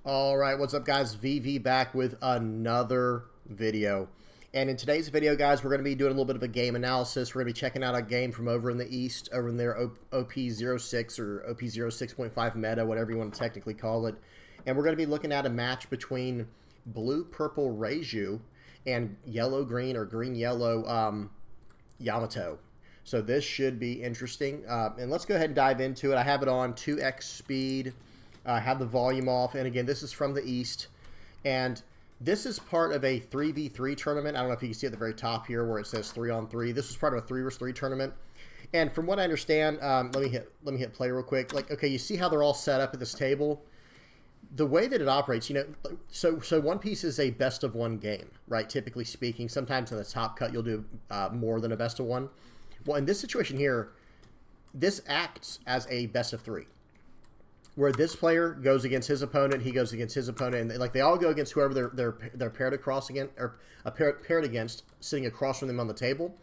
All right, what's up, guys? VV back with another video. And in today's video, guys, we're going to be doing a little bit of a game analysis. We're going to be checking out a game from over in the East, over in their OP-06 or OP-06.5 meta, whatever you want to technically call it. And we're going to be looking at a match between blue-purple Reiju and yellow-green or green-yellow Yamato. So this should be interesting. And let's go ahead and dive into it. I have it on 2x speed. Have the volume off, and again, this is from the East, and this is part of a 3v3 tournament. I don't know if you can see at the very top here where it says 3-on-3. This is part of a 3v3 tournament, and from what I understand, let me hit play real quick. Like, okay, you see how they're all set up at this table? The way that it operates, you know, so One Piece is a best of one game, right? Typically speaking, sometimes in the top cut you'll do more than a best of one. Well, in this situation here, this acts as a best of three, where this player goes against his opponent, he goes against his opponent, and like they all go against whoever they're paired across against, or paired against, sitting across from them on the table.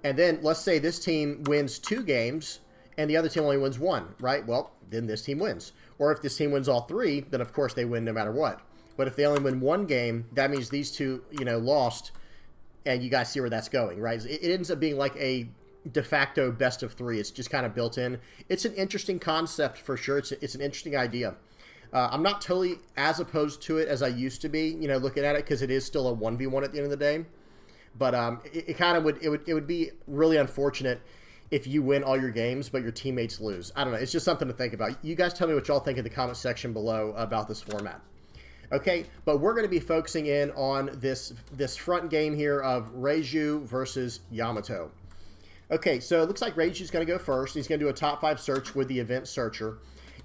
And then let's say this team wins 2 games and the other team only wins 1, right? Well, then this team wins. Or if this team wins all 3, then of course they win no matter what. But if they only win 1 game, that means these two, you know, lost, and you guys see where that's going, right? It ends up being like a de facto best of 3. It's just kind of built in. It's an interesting concept for sure. It's an interesting idea. I'm not totally as opposed to it as I used to be, you know, looking at it, because it is still a 1v1 at the end of the day. But it kind of would be really unfortunate if you win all your games but your teammates lose. I don't know. It's just something to think about. You guys tell me what y'all think in the comment section below about this format. Okay, but we're going to be focusing in on this front game here of Reiju versus Yamato. Okay, so it looks like Reiju's going to go first. He's going to do a top 5 search with the event searcher.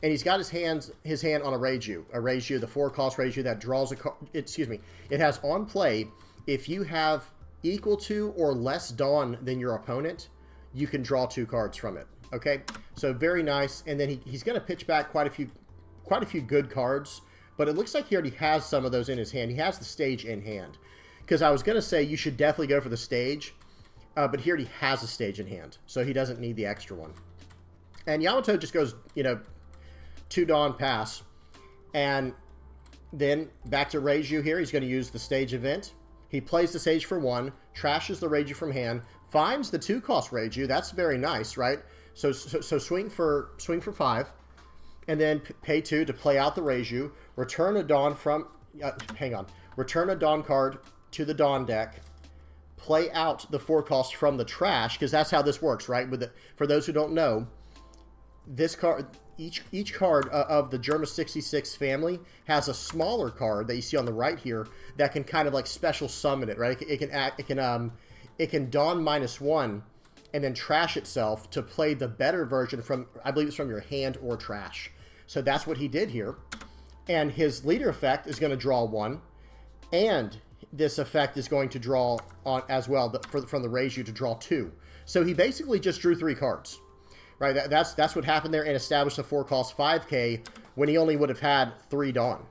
And he's got his hand on a Reiju, the 4-cost Reiju that draws a card. Excuse me. It has on play, if you have equal to or less Dawn than your opponent, you can draw 2 cards from it. Okay, so very nice. And then he's going to pitch back quite a few good cards. But it looks like he already has some of those in his hand. He has the stage in hand. Because I was going to say you should definitely go for the stage. But he already has a stage in hand, so he doesn't need the extra one. And Yamato just goes, you know, 2 Dawn pass. And then back to Reiju here. He's going to use the stage event. He plays the stage for 1, trashes the Reiju from hand, finds the 2-cost Reiju. That's very nice, right? So swing for 5, and then pay 2 to play out the Reiju. Return a Dawn from... Return a Dawn card to the Dawn deck. Play out the 4-cost from the trash, because that's how this works, right? For those who don't know, this card, each card of the Germa 66 family has a smaller card that you see on the right here that can kind of like special summon it, right? It can Dawn -1 and then trash itself to play the better version from, I believe it's from your hand or trash. So that's what he did here, and his leader effect is going to draw 1, and this effect is going to draw on as well from the Reiju to draw 2. So he basically just drew 3 cards, right? That's what happened there, and established a 4-cost 5K when he only would have had 3 Dawn.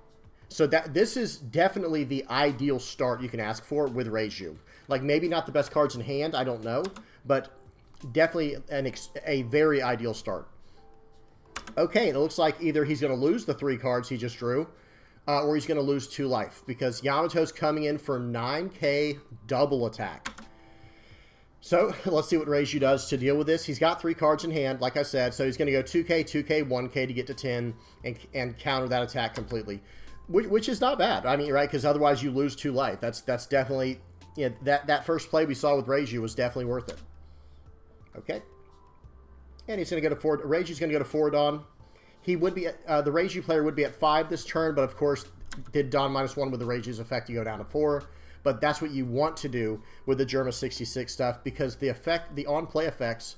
So this is definitely the ideal start you can ask for with Reiju. Like, maybe not the best cards in hand, I don't know, but definitely a very ideal start. Okay, it looks like either he's going to lose the 3 cards he just drew, or he's going to lose 2 life, because Yamato's coming in for 9k double attack. So let's see what Reiju does to deal with this. He's got 3 cards in hand, like I said, so he's going to go 2k, 2k, 1k to get to 10 and counter that attack completely, which is not bad. I mean, right, because otherwise you lose 2 life. That's definitely, you know, that first play we saw with Reiju was definitely worth it. Okay, and he's going to go to 4. Reiju's going to go to 4 Dawn. He would be, the Reiju player would be at 5 this turn, but of course, did Dawn -1 with the Reiju's effect, you go down to 4. But that's what you want to do with the Germa 66 stuff, because the on-play effects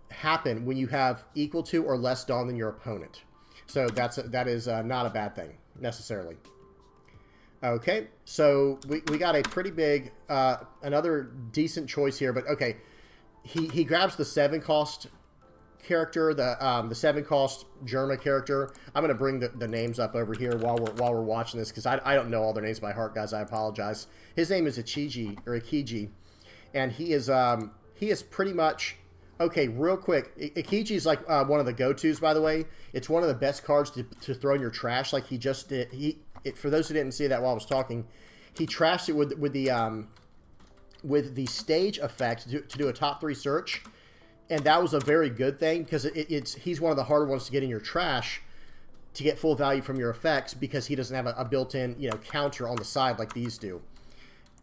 happen when you have equal to or less Dawn than your opponent. So that is not a bad thing, necessarily. Okay, so we got a pretty big, another decent choice here, but okay, he grabs the 7-cost character, the 7-cost Germa character. I'm going to bring the names up over here while we're watching this, because I don't know all their names by heart, guys. I apologize. His name is Akiji, and he is pretty much Okay, real quick, Ikiji is like one of the go-tos, by the way. It's one of the best cards to throw in your trash, like he just did. For those who didn't see that while I was talking, he trashed it with the stage effect to do a top 3 search, and that was a very good thing because he's one of the harder ones to get in your trash to get full value from your effects because he doesn't have a built-in counter on the side like these do.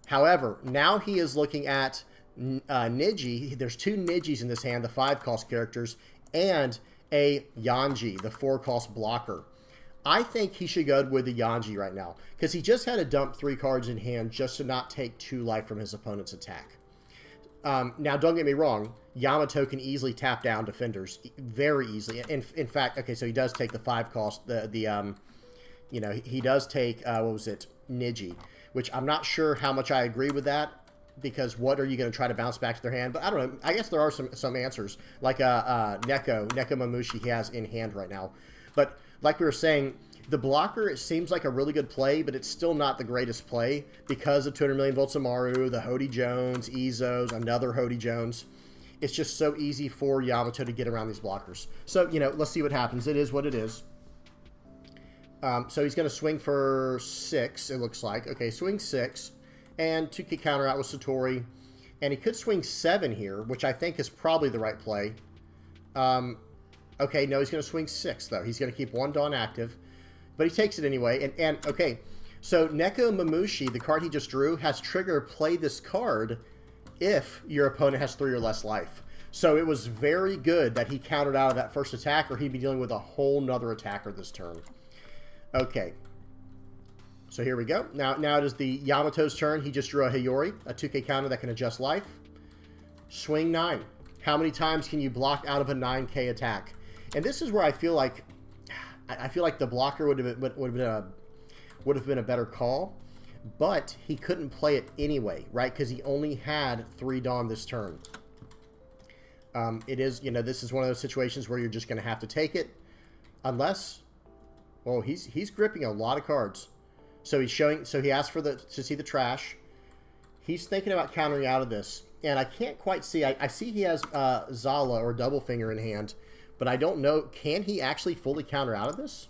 However, now he is looking at Niji. There's 2 Nijis in this hand, the 5-cost characters, and a Yanji, the 4-cost blocker. I think he should go with the Yanji right now because he just had to dump 3 cards in hand just to not take 2 life from his opponent's attack. Now, don't get me wrong. Yamato can easily tap down defenders very easily. In fact, okay, so he does take the 5-cost. He does take what was it, Niji, which I'm not sure how much I agree with that because what are you going to try to bounce back to their hand? But I don't know. I guess there are some answers like Neko Mamushi he has in hand right now, but like we were saying, the blocker, it seems like a really good play, but it's still not the greatest play because of 200 million volts Amaru, the Hody Jones, Izos, another Hody Jones. It's just so easy for Yamato to get around these blockers. So, let's see what happens. It is what it is. So he's going to swing for 6, it looks like. Okay, swing 6. And 2K counter out with Satori. And he could swing 7 here, which I think is probably the right play. Okay, no, he's going to swing 6, though. He's going to keep 1 Dawn active. But he takes it anyway. And okay, so Neko Mamushi, the card he just drew, has trigger play this card if your opponent has 3 or less life. So it was very good that he countered out of that first attack, or he'd be dealing with a whole nother attacker this turn. Okay. So here we go. Now it is the Yamato's turn. He just drew a Hiyori, a 2K counter that can adjust life. Swing 9. How many times can you block out of a 9K attack? And this is where I feel like the blocker would have been a better call, but he couldn't play it anyway, right? Because he only had 3 Dawn this turn. It is, this is one of those situations where you're just going to have to take it, unless, well, he's gripping a lot of cards. So he's showing, so he asked to see the trash. He's thinking about countering out of this, and I can't quite see. I see he has Zala or Double Finger in hand, but I don't know. Can he actually fully counter out of this?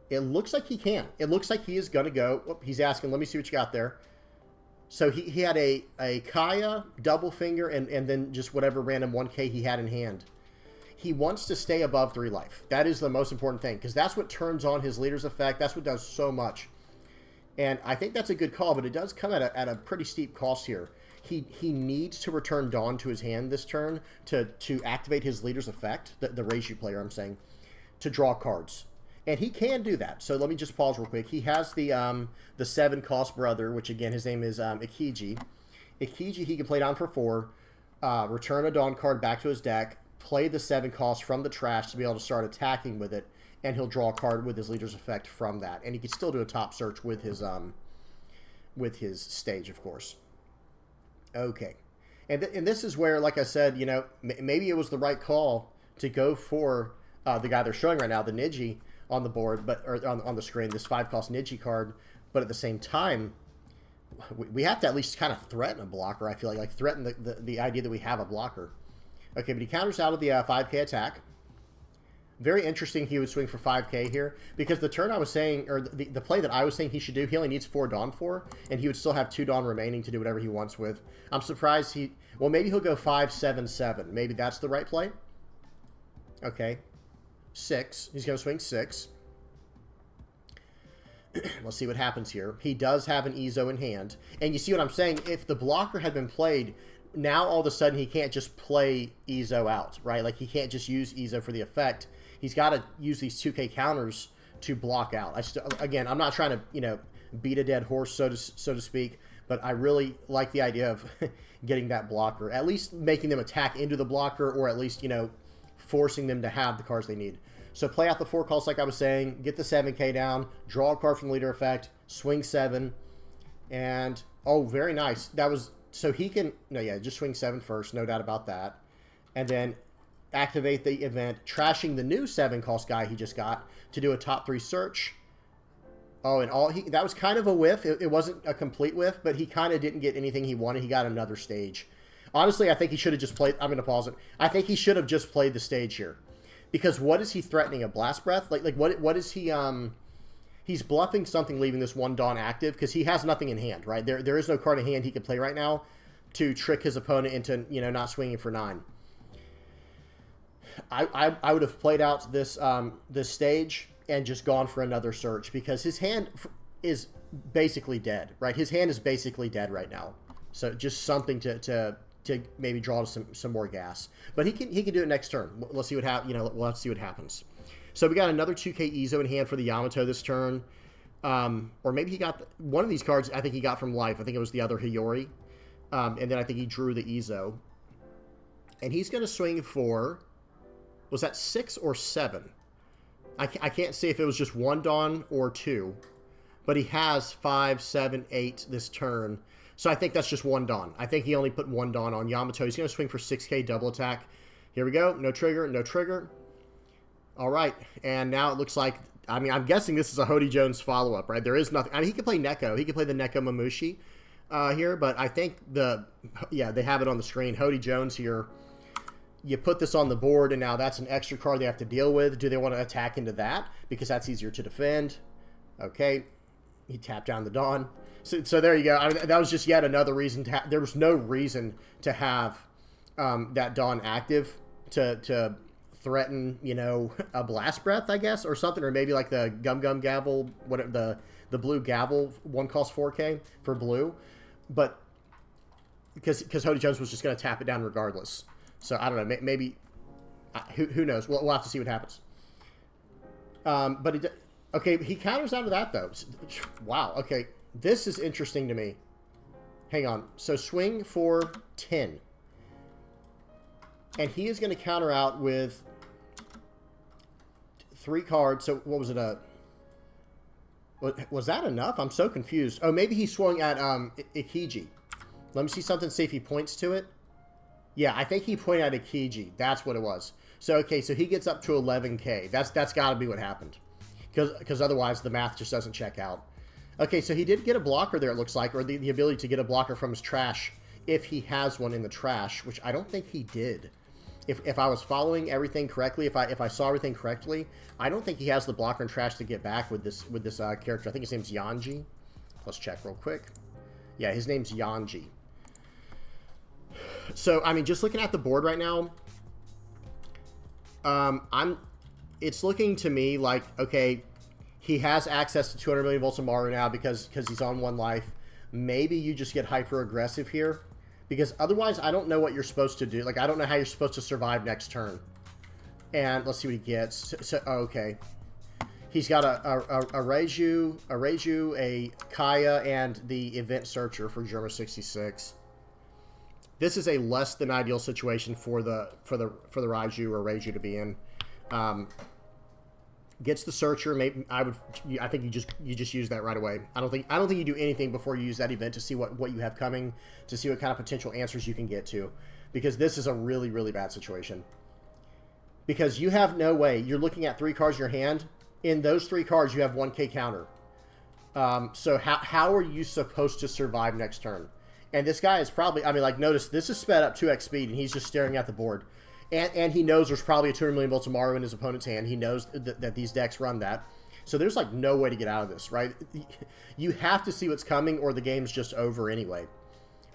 It looks like he can. It looks like he is going to go. Oh, he's asking, let me see what you got there. So he had a Kaya, Double Finger, and then just whatever random 1K he had in hand. He wants to stay above 3 life. That is the most important thing, because that's what turns on his leader's effect. That's what does so much. And I think that's a good call, but it does come at a pretty steep cost here. He needs to return Dawn to his hand this turn to activate his leader's effect, the Reiju player I'm saying, to draw cards. And he can do that. So let me just pause real quick. He has the 7-cost brother, which again, his name is Ikiji. Ikiji, he can play down for 4, return a Dawn card back to his deck, play the 7-cost from the trash to be able to start attacking with it, and he'll draw a card with his leader's effect from that. And he can still do a top search with his stage, of course. Okay. And this is where, like I said, maybe it was the right call to go for the guy they're showing right now, the Niji, on the board, or on the screen, this 5-cost Niji card. But at the same time, we have to at least kind of threaten a blocker, I feel like threaten the idea that we have a blocker. Okay, but he counters out of the 5K attack. Very interesting he would swing for 5K here, because the turn I was saying, or the play that I was saying he should do, he only needs 4 Dawn for, and he would still have 2 Dawn remaining to do whatever he wants with. I'm surprised well, maybe he'll go 5-7-7. Maybe that's the right play. Okay. 6. He's going to swing 6. Let's see what happens here. He does have an Izo in hand. And you see what I'm saying? If the blocker had been played, now all of a sudden he can't just play Izo out, right? Like he can't just use Izo for the effect. He's got to use these 2K counters to block out. Again, I'm not trying to, beat a dead horse, so to speak, but I really like the idea of getting that blocker, at least making them attack into the blocker, or at least, forcing them to have the cards they need. So play out the 4 calls like I was saying, get the 7K down, draw a card from the leader effect, swing 7, and, oh, very nice. That was, so he can, just swing 7 first, no doubt about that. And then activate the event, trashing the new 7-cost guy he just got to do a top 3 search. Oh, and that was kind of a whiff. It wasn't a complete whiff, but he kind of didn't get anything he wanted. He got another stage. Honestly, I think he should have just played... I'm going to pause it. I think he should have just played the stage here. Because what is he threatening? A Blast Breath? Like what is he... He's bluffing something, leaving this one Dawn active, because he has nothing in hand, right? There is no card in hand he could play right now to trick his opponent into, you know, not swinging for 9. I would have played out this this stage and just gone for another search, because his hand is basically dead, right? His hand is basically dead right now. So just something to maybe draw to some more gas. But he can do it next turn. Let's see what let's see what happens. So we got another 2K Ezo in hand for the Yamato this turn. Or maybe he got one of these cards. I think he got from life. I think it was the other Hiyori. And then I think he drew the Ezo. And he's going to swing for... Was that 6 or 7? I can't say if it was just 1 Dawn or 2. But he has 5, 7, 8 this turn. So I think that's just 1 Dawn. I think he only put 1 Dawn on Yamato. He's going to swing for 6K double attack. Here we go. No trigger. No trigger. All right. And now it looks like... I mean, I'm guessing this is a Hody Jones follow-up, right? There is nothing... I mean, he could play Neko. He could play the Neko Mamushi here. But I think yeah, they have it on the screen. Hody Jones here. You put this on the board, and now that's an extra card they have to deal with. Do they want to attack into that? Because that's easier to defend. Okay. He tapped down the Dawn. So there you go. I mean, that was just yet another reason to there was no reason to have that Dawn active to threaten, you know, a Blast Breath, I guess, or something, or maybe like the Gum Gum Gavel, whatever, the blue Gavel, one costs 4K for blue, but because Hody Jones was just going to tap it down regardless. So I don't know, maybe who knows? We'll have to see what happens. But okay, he counters out of that though. Wow. Okay. This is interesting to me. Hang on. So swing for 10. And he is going to counter out with 3 cards. So what was it? Was that enough? I'm so confused. Oh, maybe he swung at Ikiji. Let me see something, see if he points to it. Yeah, I think he pointed at Ikiji. That's what it was. So, okay, so he gets up to 11K. That's got to be what happened. Because otherwise the math just doesn't check out. Okay, so he did get a blocker there, it looks like, or the ability to get a blocker from his trash if he has one in the trash, which I don't think he did. If I was following everything correctly, if I saw everything correctly, I don't think he has the blocker and trash to get back with this character. I think his name's Yanji. Let's check real quick. Yeah, his name's Yanji. So, I mean, just looking at the board right now, it's looking to me like, okay, he has access to 200 million volts of Maru now because he's on 1 life. Maybe you just get hyper aggressive here, because otherwise I don't know what you're supposed to do. Like, I don't know how you're supposed to survive next turn. And let's see what he gets. So okay, he's got a Reiju, a Kaya, and the Event Searcher for Germa 66. This is a less than ideal situation for the Reiju or Reiju to be in. Gets the Searcher. Maybe I think you just use that right away. I don't think you do anything before you use that event to see what you have coming, to see what kind of potential answers you can get to, because this is a really, really bad situation. Because you have no way. You're looking at 3 cards in your hand. In those 3 cards, you have 1K counter. So how are you supposed to survive next turn? And this guy is probably, I mean, like, notice this is sped up 2x speed, and he's just staring at the board. And he knows there's probably a 200 million volts of Maru in his opponent's hand. He knows that these decks run that. So there's, like, no way to get out of this, right? You have to see what's coming, or the game's just over anyway.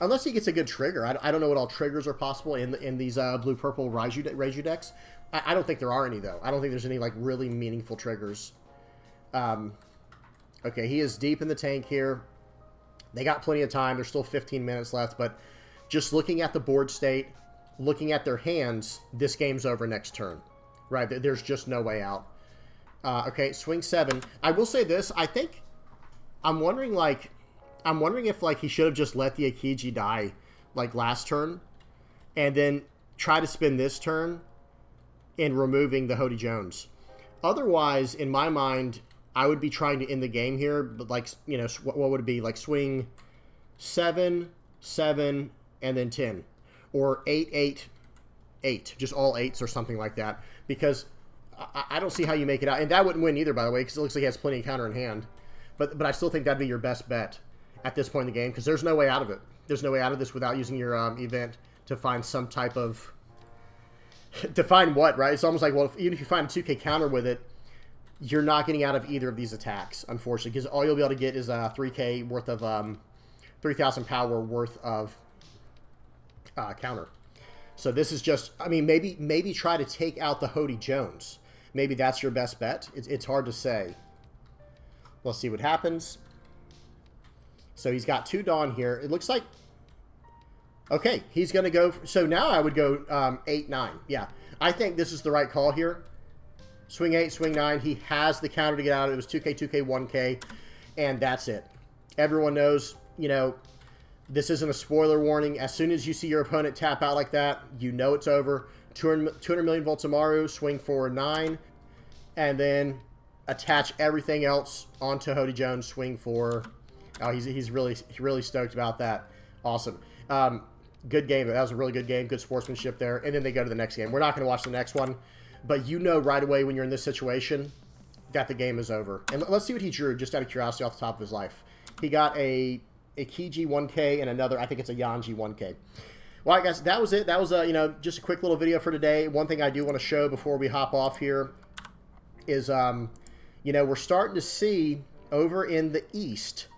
Unless he gets a good trigger. I don't know what all triggers are possible in these blue-purple Reiju decks. I don't think there are any, though. I don't think there's any, like, really meaningful triggers. Okay, he is deep in the tank here. They got plenty of time. There's still 15 minutes left, but just looking at the board state, looking at their hands, this game's over next turn, right? There's just no way out. Okay, swing 7. I will say this. I'm wondering if, like, he should have just let the Ikiji die, like, last turn, and then try to spend this turn in removing the Hody Jones. Otherwise, in my mind, I would be trying to end the game here, but, like, you know, what would it be? Like, swing 7, 7, and then 10. Or 8, 8, 8. Just all 8s or something like that. Because I don't see how you make it out. And that wouldn't win either, by the way, because it looks like he has plenty of counter in hand. But I still think that'd be your best bet at this point in the game, because there's no way out of it. There's no way out of this without using your event to find some type of... to find what, right? It's almost like, well, even if you find a 2K counter with it, you're not getting out of either of these attacks, unfortunately, because all you'll be able to get is 3K worth of... 3,000 power worth of counter. So this is just... I mean, maybe try to take out the Hody Jones. Maybe that's your best bet. It's hard to say. Let's see what happens. So he's got 2 Dawn here. It looks like... Okay, he's going to go... So now I would go 8-9. Yeah, I think this is the right call here. Swing 8, swing 9. He has the counter to get out. It was 2K, 2K, 1K. And that's it. Everyone knows, you know, this isn't a spoiler warning. As soon as you see your opponent tap out like that, you know it's over. 200 million volts Amaru, swing for 9. And then attach everything else onto Hody Jones, swing for... Oh, he's really stoked about that. Awesome. Good game. That was a really good game. Good sportsmanship there. And then they go to the next game. We're not going to watch the next one. But you know right away when you're in this situation that the game is over. And let's see what he drew, just out of curiosity off the top of his life. He got a Kiji 1K and another, I think it's a Yanji 1K. Well, right, guys, that was it. That was, you know, just a quick little video for today. One thing I do want to show before we hop off here is, you know, we're starting to see over in the East...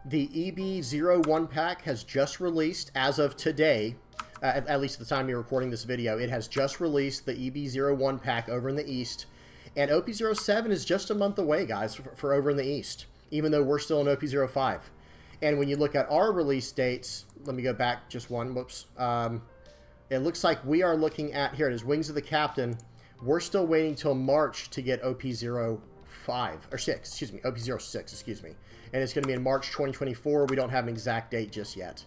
The EB01 pack has just released, as of today, at least at the time you're recording this video, it has just released the EB01 pack over in the East. And OP-07 is just a month away, guys, for over in the East, even though we're still in OP-05. And when you look at our release dates, let me go back just one, whoops. It looks like we are looking at, here it is, Wings of the Captain. We're still waiting till March to get OP-05, or 6, excuse me, OP-06, excuse me. And it's going to be in March 2024. We don't have an exact date just yet.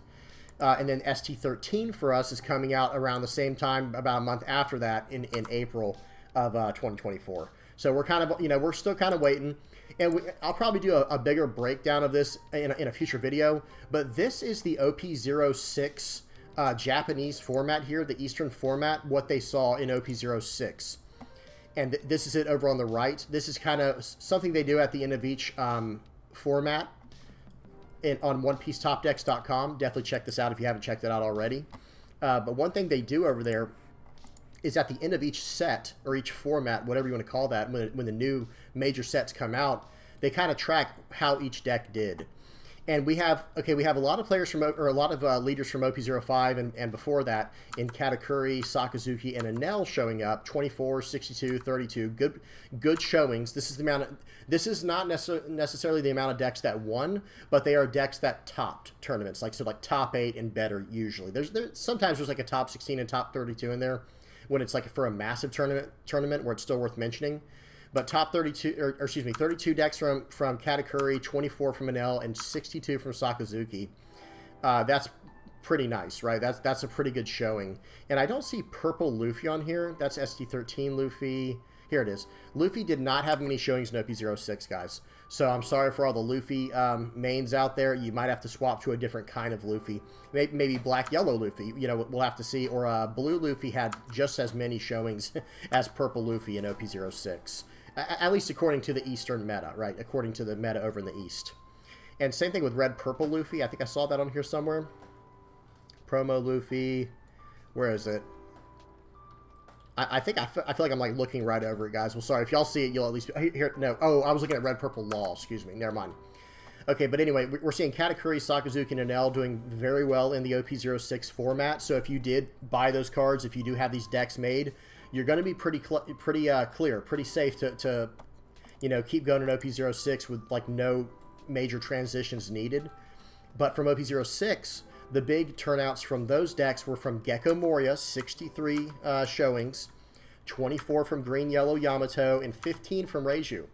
And then ST13 for us is coming out around the same time, about a month after that, in April of 2024. So we're kind of, you know, we're still kind of waiting. And I'll probably do a bigger breakdown of this in a future video. But this is the OP-06 Japanese format here, the Eastern format, what they saw in OP-06. And this is it over on the right. This is kind of something they do at the end of each... format on OnePieceTopDecks.com. Definitely check this out if you haven't checked it out already. But one thing they do over there is at the end of each set, or each format, whatever you want to call that, when the new major sets come out, they kind of track how each deck did. And we have a lot of players from, or a lot of leaders from OP-05 and before that in Katakuri, Sakazuki, and Enel showing up. 24, 62, 32. Good showings. This is the amount of, this is not necessarily the amount of decks that won, but they are decks that topped tournaments, like top 8 and better usually. Sometimes there's like a top 16 and top 32 in there when it's like for a massive tournament where it's still worth mentioning. But top 32, or excuse me, 32 decks from Katakuri, 24 from Enel, and 62 from Sakazuki. That's pretty nice, right? That's a pretty good showing. And I don't see purple Luffy on here. That's ST13 Luffy. Here it is. Luffy did not have many showings in OP-06, guys. So I'm sorry for all the Luffy mains out there. You might have to swap to a different kind of Luffy. Maybe black-yellow Luffy. You know, we'll have to see. Or blue Luffy had just as many showings as purple Luffy in OP-06. At least according to the Eastern meta, right? According to the meta over in the East. And same thing with red-purple Luffy. I think I saw that on here somewhere. Promo Luffy. Where is it? I feel like I'm like looking right over it, guys. Well, sorry. If y'all see it, you'll at least... Here, no. Oh, I was looking at red-purple Law. Excuse me. Never mind. Okay, but anyway, we're seeing Katakuri, Sakazuki, and Enel doing very well in the OP-06 format. So if you did buy those cards, if you do have these decks made... You're going to be pretty clear, pretty safe to you know, keep going in OP-06 with like no major transitions needed. But from OP-06, the big turnouts from those decks were from Gecko Moria, 63 showings, 24 from Green Yellow Yamato, and 15 from Reiju.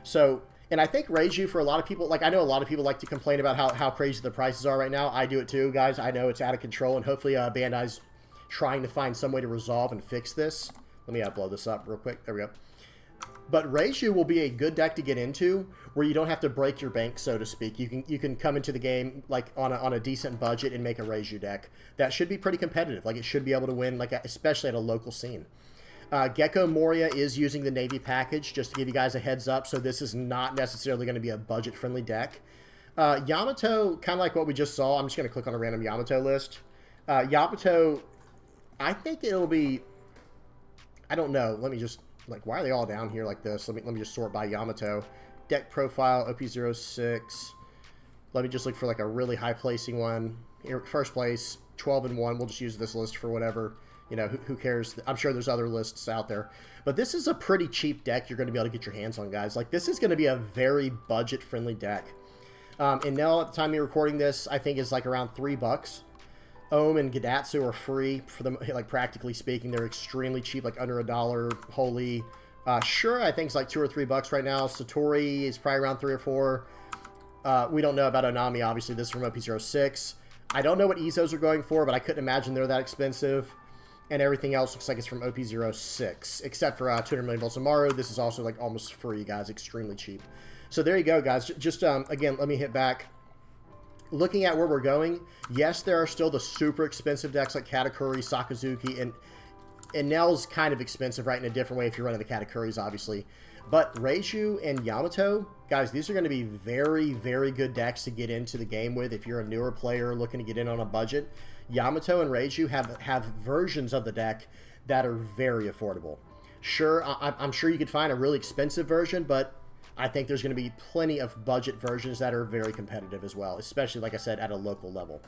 So, and I think Reiju, for a lot of people, like I know a lot of people like to complain about how crazy the prices are right now. I do it too, guys. I know it's out of control, and hopefully Bandai's trying to find some way to resolve and fix this. Let me blow this up real quick. There we go. But Reiju will be a good deck to get into where you don't have to break your bank, so to speak. You can come into the game like on a decent budget and make a Reiju deck. That should be pretty competitive. Like it should be able to win, like especially at a local scene. Gecko Moria is using the Navy package, just to give you guys a heads up. So this is not necessarily going to be a budget-friendly deck. Yamato, kind of like what we just saw. I'm just going to click on a random Yamato list. Yamato, I think it'll be... I don't know. Let me just... Like, why are they all down here like this? Let me just sort by Yamato. Deck profile, OP-06. Let me just look for, like, a really high-placing one. Here, first place, 12-1. We'll just use this list for whatever. You know, who cares? I'm sure there's other lists out there. But this is a pretty cheap deck you're going to be able to get your hands on, guys. Like, this is going to be a very budget-friendly deck. And now, at the time of recording this, I think is like around $3. Ohm and Gadatsu are free for them, like, practically speaking. They're extremely cheap, like under $1. Holy. Sure, I think it's like $2 or $3 right now. Satori is probably around 3 or 4. We don't know about Onami, obviously. This is from OP-06. I don't know what Izos are going for, but I couldn't imagine they're that expensive. And everything else looks like it's from OP-06, except for 200 million volts Amaru. This is also like almost free, guys. Extremely cheap. So there you go, guys. Just, again, let me hit back. Looking at where we're going, yes, there are still the super expensive decks like Katakuri, Sakazuki, and Nell's kind of expensive, right, in a different way if you're running the Katakuris, obviously. But Reiju and Yamato, guys, these are going to be very, very good decks to get into the game with if you're a newer player looking to get in on a budget. Yamato and Reiju have versions of the deck that are very affordable. Sure, I'm sure you could find a really expensive version, but I think there's going to be plenty of budget versions that are very competitive as well, especially, like I said, at a local level.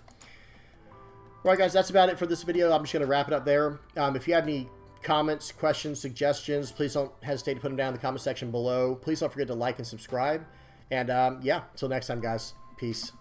All right, guys, that's about it for this video. I'm just going to wrap it up there. If you have any comments, questions, suggestions, please don't hesitate to put them down in the comment section below. Please don't forget to like and subscribe. And, yeah, until next time, guys. Peace.